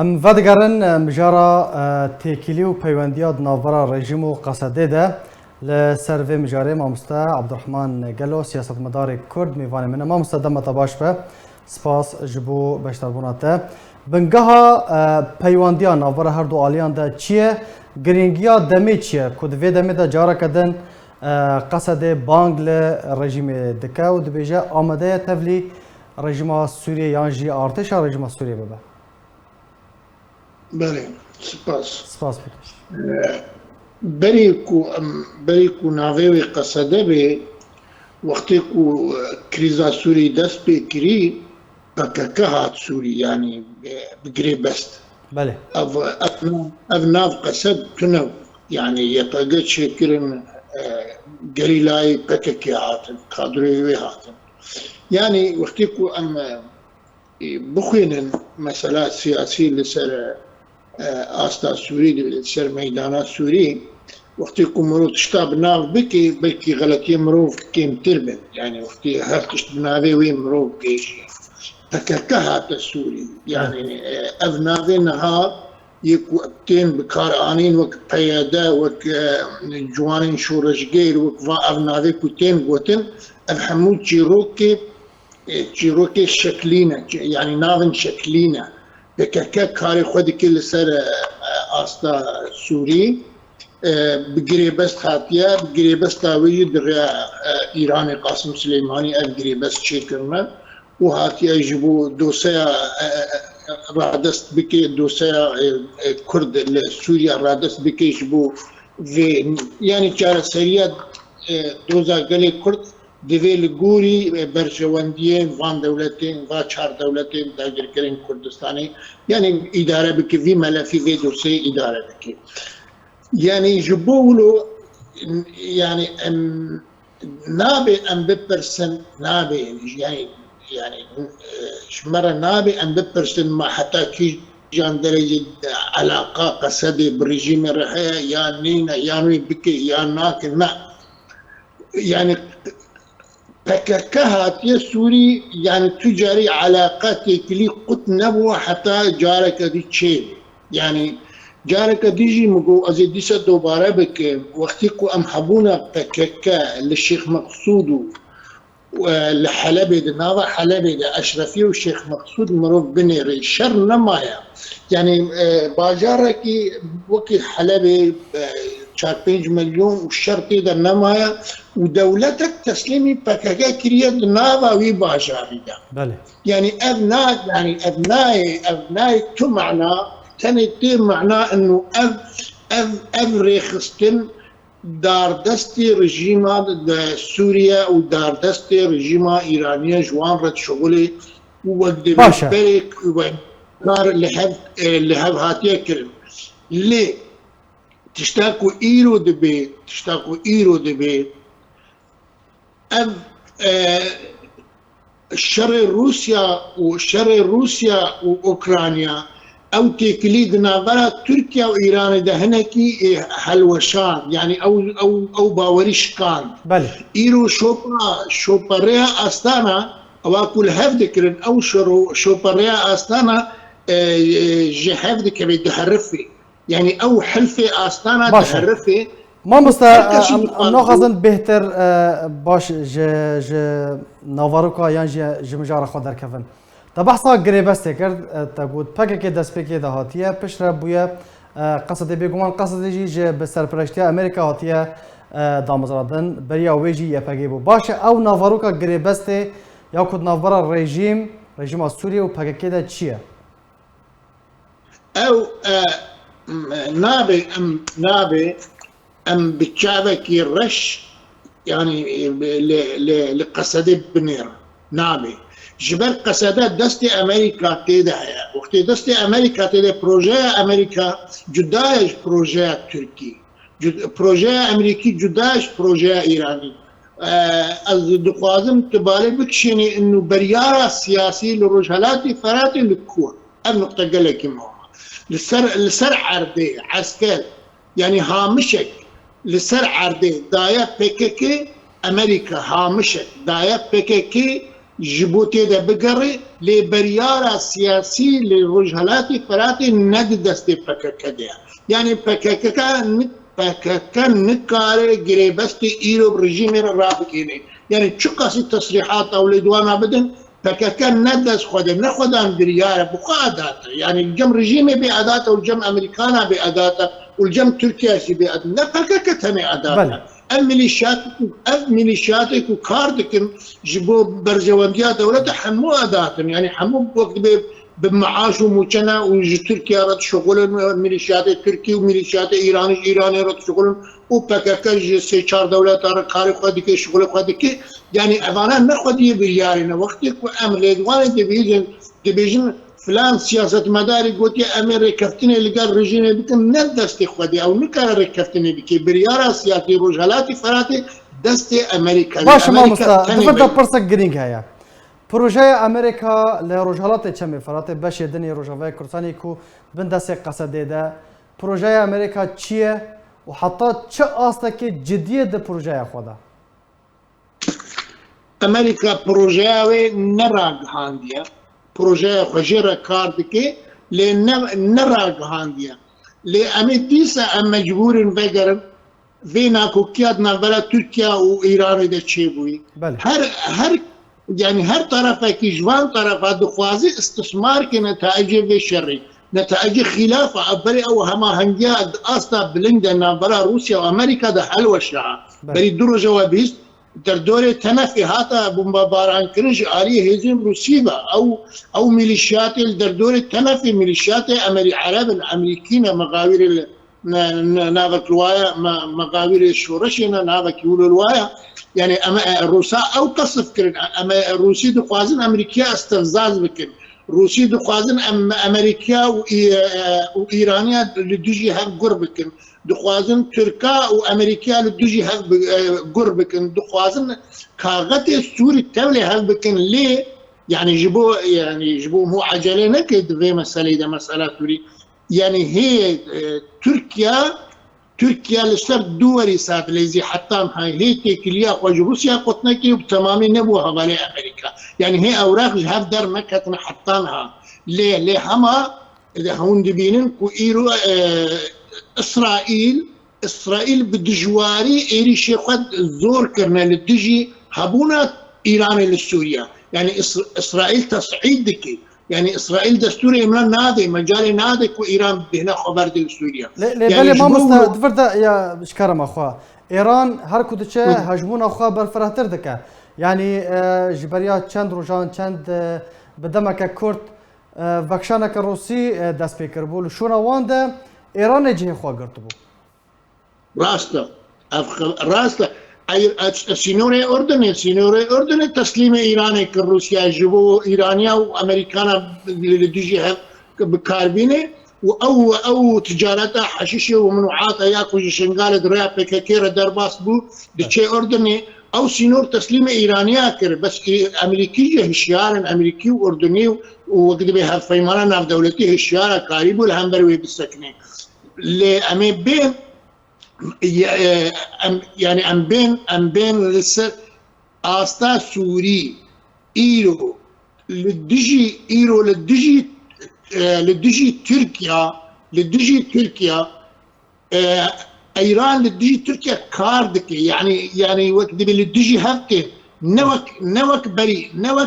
ام ودگرن مجارا تکیلی و پیوندیاد ناورا رژیم و قصده ده لسروی مجاره مامستا عبدالرحمن گلو سیاست مدار کرد میوانه من مامستا دم تباش به سپاس جبو بشتربوناته بنگاه پیوندیان ناورا هر دو آلیان ده چیه گرینگیا دمی چیه کد وی دمی ده جارا کدن قصده بانگ لرژیم دکه و دبیجه آمده تفلی رژیم سوریه یانجی ارتش رژیم سوریه ببه. بله سپاس بریکو ناوی قصده به وقتی کو کریزا سوری دست به کری بکه هات سوری یعنی بگری بست بله اف ناو قصد تنو یعنی یتاگه شکرن گریلای بکه هاتن کادروی هاتن یعنی وقتی کو ام بخوینن مسئله سیاسی لسر آستا سوری لسر میدانا سوری وقتی که مرو تشتا بناو بکی بلکی غلطی مرو کم تربن یعنی وقتی هر تشت بناوی وی مرو کیشی تککه هات سوری یعنی اف ناوی نهار یکو ابتین بکار آنین وک پیاده وک جوانین شورشگیر وک و اف ناوی کتین گوتن اف حمود چیروکی شکلینه یعنی ناون شکلینه بککه کاری خودی که لسر آستا سوری بگیری بست خاطیه بگیری بست تاوی در ایران قاسم سلیمانی اف گیری بست چی کرنه و هاتیه جبو دوسیا رادست بکی دوسیا کرد سوریا رادست بکی جبو یعنی چار سریعت دوزا گلی کرد دویل گوری برجواندیه وان دولتین و چهار دولتین داگر کرین کردستانی یعنی اداره بکی وی ملفی وی دوسه اداره بکی يعني جبولو يعني نابي ام ببرسن نابي يعني شمرة نابي ام ببرسن ما حتى كي جان درجة علاقة قصدي برجيم الرحية يا نينا يا نوي بكي يا ناكل ما يعني بككهات يا سوري يعني تجاري علاقاتي كلي قط نبوة حتى جارك دي تشيل يعني جارك ديجي مقو أزيديسة دوباره بك وقتي كو أم حبونا بككا للشيخ مقصود لحلبي ناظر حلبي أشرفي والشيخ مقصود مروف بنيري شر نمايا يعني باجاركي وكي حلبي 4-5 مليون والشر تيدا نمايا ودولتك تسليمي بككا كريا ناظر وي باجاري بله يعني أبنائي تو معناه تاني معناه انه اف ريخستن دار دستي رجيمة سوريا ودار دستي رجيمة ايرانية جوان رد شغلي ووقت بريك ونار اللي هاv هاتيه كرم ليه تشتاكو ايرو دبي اف شر روسيا واوكرانيا او تكليد ناظرة تركيا وايران ده هنكي حلوشان يعني او باوريش كان بله ايرو شوبريا استانا واكل هفدكرن او شوبريا استانا جهاف ذكر تحرفي يعني او حلفي استانا تحرفي ما مستا ناخذن بهتر باش ج نافاروكا يعني جمجار خود در كفن تبحثا گریبسته کرد تقول پاکه که دست پکی ده هاتیه پشت بویا قصد بیگمان قصد جی به سرپرستی امریکا هاتیه دامزادن بریا ویجی یا پاکی بو باشه او نافاروکا گریبسته یا کد نافارا رژیم سوریه و پاکی ده چیه؟ او نابي ام بتشابكي الرش يعني لقصد بنير نابي جبر قصدات دستي امريكا تيدا وقت دستي امريكا تيدا بروجي امريكا جداش بروجي تركي بروجي امريكي جداش بروجي ايراني از دخوازم تبالي بكشيني انه بريارة سياسي لرجالاتي فراتي للكوة النقطة قالك موها لسر عردي عسكر يعني هامشك لسر عردي دايا بككي امريكا هامشك دايا بككي جبوتي ده بقري لبريارة سياسي لرجالات فراتي ند دستي بككديا يعني بككا نكاري قريبستي إيرو برجيم الرابكيني يعني تشقصي تصريحات أو لدوانا بدن بككا ندس خدم نخدم بريارة بقاداته يعني الجم رجيمي بأداته والجم أمريكانا بأداته والجم تركيا بأداته بككا تني أداته الميليشيات وكاردك جبوا برجوانديا دولة حمو أداتهم يعني حمو بوقت بمعاش وموشنا وجي تركيا رد شغل ميليشيات تركي وميليشيات إيراني رد شغل وبكاكا سي شار دولة تارك خارج خدك شغل خدك يعني أبانا نخدي بريارنا وقتك وأمر لدوان دبيجن فلان سياسة مداري قلت يا أمير ركفتني اللي قال رجيني بكم ندستي خدي أو نكار ركفتني بكي بريارة سياسي رجالاتي فراتي دستي أمريكا باش ما دفردا برسك جرينج هيا بروجي أمريكا لرجالات تشمي فراتي باش يدني رجاوي كرساني كو بندسي قصدي ده بروجي أمريكا تشيه وحتى تش أصلك جدية ده بروجي خدا أمريكا بروجي نراق هانديا بروجه خجيره كاردكي لنراق هانديا لأمديسا أم مجبور بقرب فينا كوكياتنا بلا تركيا وإيران ده تشيبوي هر يعني هر طرفه كي جوان طرفه دخوازي استثمار كنتائج بشري نتائج خلافه أبري أو هما هنجا أصلا بلندنا بلا روسيا وأمريكا ده حلوة الشعب بري درو جوابيس در دوره تنفي هاتا بمباران كرج عليه هزم روسيبا او ميليشيات در دوره تنفي ميليشيات عرب الامريكيين مغاوير نافك الوايا مغاوير الشورشنا نافك يقولوا الوايا يعني الروسا او قصف كرن اما الروسي دخوازن امريكا استفزاز بكن روسي دخوازن امريكا وايرانيا لدجي هم قربكن دخوازن تركا وامريكا لدجي هف قربكن دخوازن كاغت سوري التولي هف بكن ليه يعني جبو مو عجله نكد في مساله ده مساله سوري يعني هي تركيا لسر دوري سات ليزي حتى هاي هي تكليا وروسيا قطنا كي بتمامي نبوها بالي امريكا يعني هي اوراق هف در مكتنا حطانها ليه هما اذا هون دبينن كو ايرو اسرائيل بدجواري ايري شيخد زور كرنا للدجي هبونا ايران لسوريا يعني اسرائيل تصعيدك يعني اسرائيل دستوري امران نادي مجال نادي وايران بهنا خبر دي سوريا يعني ما مستدفردا يا شكرم اخوا ايران هر كودچه هجمون اخوا برفراتر دکه يعني جبريات چند روجان چند بدمك كورت وكشانك روسي دست بكر بول شونا وانده ایران جه خوا گرت بو راسته سينوري اردن تسليم ايران كروسيا جبو ايرانيا وامريكانا لديجي بكاربينه او تجارتها حشيشه ومنوعات ياكو شنغال دريا بككير درباس بو دشي اردني او سينور تسليم ايرانيا كر بس امريكيه هشيار امريكي واردني وقد بها فيمانا ناف دولتي هشيار قريب الهمبروي بالسكنه لأمي بين يعني ام بين لسه استا سوري ايرو لدجي تركيا ايران لدجي تركيا كاردك يعني وقت لدجي هفته نوك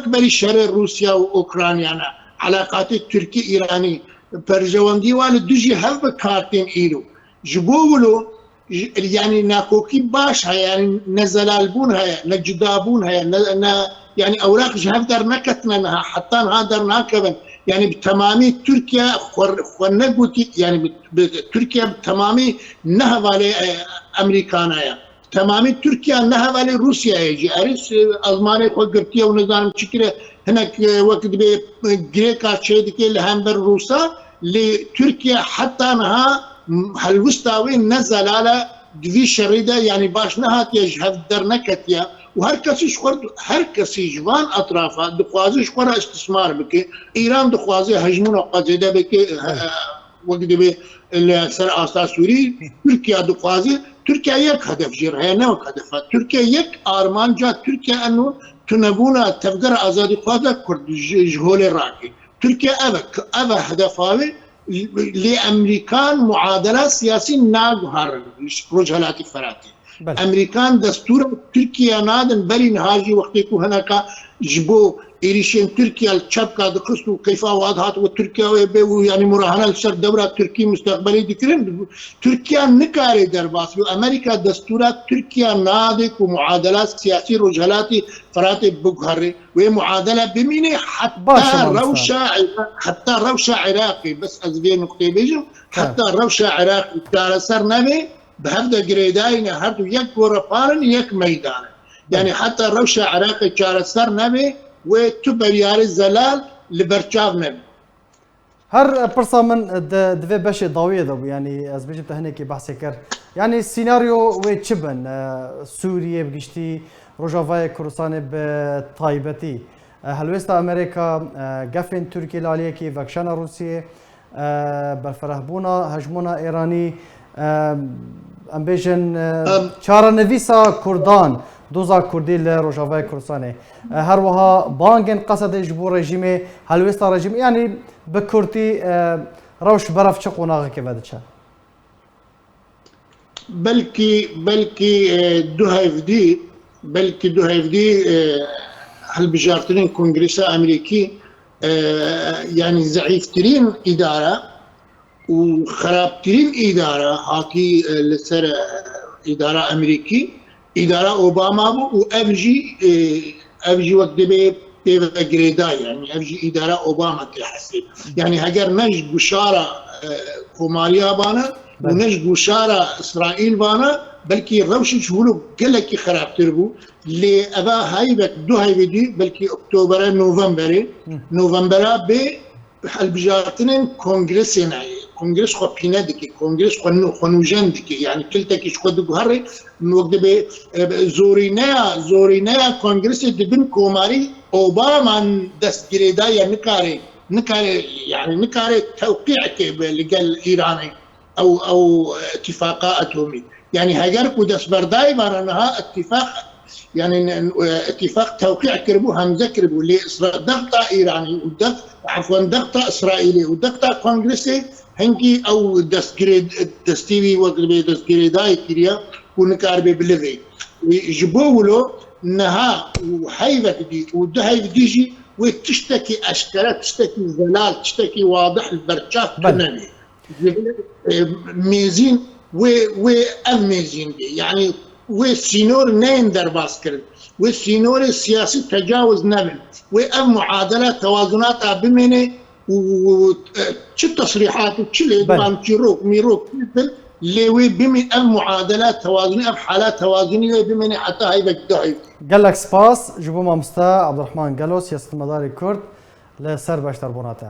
بري شر روسيا واوكرانيا علاقات التركي ايراني برجواندي والدجي هف كارتين ايرو جبولو يعني ناكوكي باش يعني نزلالبون هيا نجدابون هيا يعني اوراق جهدر نكتنا حتى هادر ناكبن يعني بتمامي تركيا خنقوتي يعني تركيا بتمامي نهب على امريكانا تمامي تركيا نهب على روسيا يجي اريس المانيا وقرتيا ونظام شكله هناك وقت بجريكا شيدك اللي همبر روسا لتركيا حتى انها هالوستاوي نزل على دفي شريده يعني باش نهات يجهد درنكتيا وهركسي جوان اطرافها دخوازي شقرا استثمار بك ايران دخوازي هجمون قاعده بك وقت به السر اساس سوري تركيا دخوازي تركيا يك هدف جير هي نوك هدفها تركيا يك ارمان جا تركيا انه تنبونا تفقر ازادي قاده كرد جهول راكي تركيا ابا هدفاوي لامريكان معادله سياسي ناغهار رجالات فراتي امريكان دستور تركيا نادن بري نهاجي وقتكو هناك جبو إيريشين تركيا الشبكة دقصتو كيف واضحات وتركيا يعني مراهنة لسر دورة تركي مستقبلي دكرين تركيا نكاري درباس أمريكا دستورات تركيا نادك ومعادلات سياسية رجالاتي فراتي بقهري ومعادلة بميني حتى روشة عراقي بس أزبين نقطة بيجو حتى روشة عراقي تارسر نبي بهفدة جريداين هردو يك ورفارن يك ميدان يعني حتى روشة عراقي تارسر نبي وتبريار الزلال لبرشاف نبي هر برصا من دفي باشي ضوية ذو يعني از بيجي تهنيكي بحثي كر يعني السيناريو ويتشبن سوريا بقشتي روجافاي كورساني بطايبتي هلوستا امريكا قفن تركيا لاليكي فاكشانا روسيا بالفرهبونا هجمونا ايراني ام بيجن چارا نویسا کردان دوزا کردی لروجاوای کورسانه هر وها بانگن قصد جبو رژیم هلوستا رژیم يعني بكرتي روش برف چه قناغه که بده چه بلكي دو هفدي هل بجارتين كونغرس امريكي يعني ضعيفترين اداره وخرابترين اداره هاكي لسر اداره امريكي اداره اوباما بو وافجي وقت بيفجريدا يعني افجي اداره اوباما تحسب يعني هجر نج بشاره كوماليا بانا ونج بشاره اسرائيل بانا بلكي روش شهولو قلكي خرابتر بو اللي ابا هايبك دو هايبدي بلكي اكتوبر نوفمبر ب البجارتين كونغرس كونغرس خو بينا دكي كونغرس خو نوجان دكي يعني كلتك شو دو هري وقت زورينا كونغرس دبن كوماري اوباما دستجريدا نكاري توقيع لقال ايراني او اتفاقات اتومي يعني هاجرك ودس برداي معناها اتفاق يعني اتفاق توقيع كربو همزه كربو اللي ضغط ايراني ضغط اسرائيلي وضغط كونغرسي هنكي او دستيوي دستجريداي كريا ونكار بلغي يجبوا نها وحيفك دي ودهي ديجي وتشتكي اشكالات تشتكي زلال تشتكي واضح البرشاف كناني ميزين واميزين دي يعني والسينور نين درباس كرد والسينور السياسي تجاوز نبل وام معادله توازناتها بمني وش التصريحات وش ميروك اللي بمن المعادلات توازنيه بحالات توازنيه بمن حتى هاي بقدعي قال لك سباس جبوما مستا عبد الرحمن قالو سياسه المداري الكرد لسر باشتر بوناته